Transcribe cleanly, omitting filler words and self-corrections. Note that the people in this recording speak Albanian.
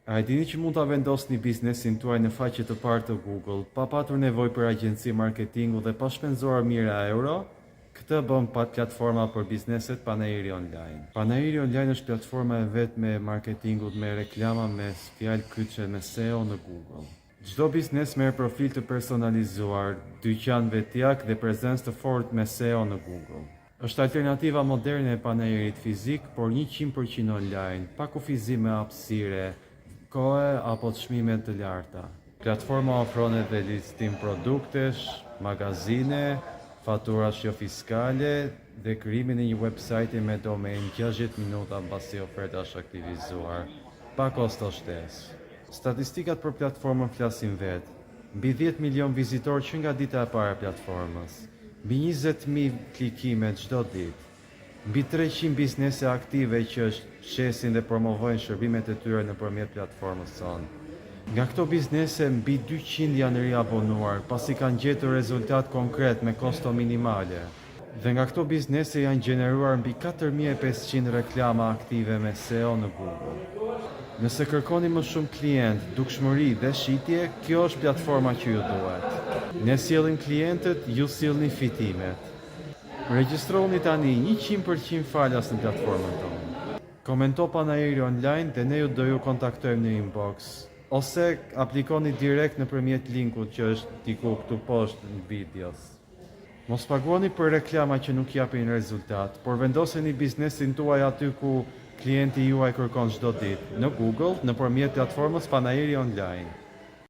A e dini që mund ta vendosni biznesin tuaj në faqe të parë të Google, pa patur nevojë për agjenci marketingu dhe pa shpenzuar mijëra euro? Këtë bën platforma për bizneset Panayri Online. Panayri Online është platforma e vetme e marketingut me reklama me fjalë kyçe me SEO në Google. Çdo biznes merr profil të personalizuar, dyqan vetjak dhe prezencë të fortë me SEO në Google. Është alternativa moderne e panairit fizik, por 100% online, pa kufizim me hapësire, kohe apo të çmime të larta. Platforma ofron edhe listim produktesh, magazine, faturash jo fiskale dhe krijimin e një websajti me domen 60 minuta mbasi oferta është aktivizuar, pa kosto shtesë. Statistikat për platformën flasin vetë. Mbi 10 milion vizitorë që nga dita e parë e platformës. Mbi 20.000 klikime çdo ditë. Mbi 300 biznese aktive që shesin dhe promovojnë shërbimet e tyre nëpërmjet platformës sonë. Nga këto biznese, mbi 200 janë riabonuar, pasi kanë gjetur rezultat konkret me kosto minimale. Dhe nga këto biznese janë gjeneruar mbi 4500 reklama aktive me SEO në Google. Nëse kërkoni më shumë klient, dukshmëri dhe shitje, kjo është platforma që ju duhet. Ne sjellim klientët, ju sillni fitimet. Regjistroni tani 100% falas në platformën tonë. Komento Panayri Online dhe ne do ju kontaktojmë në inbox. Ose aplikoni direkt nëpërmjet linkut që është diku këtu poshtë në videos. Mos paguani për reklama që nuk japin rezultat, por vendoseni biznesin tuaj aty ku klienti juaj kërkon çdo ditë, në Google, nëpërmjet platformës Panayri Online.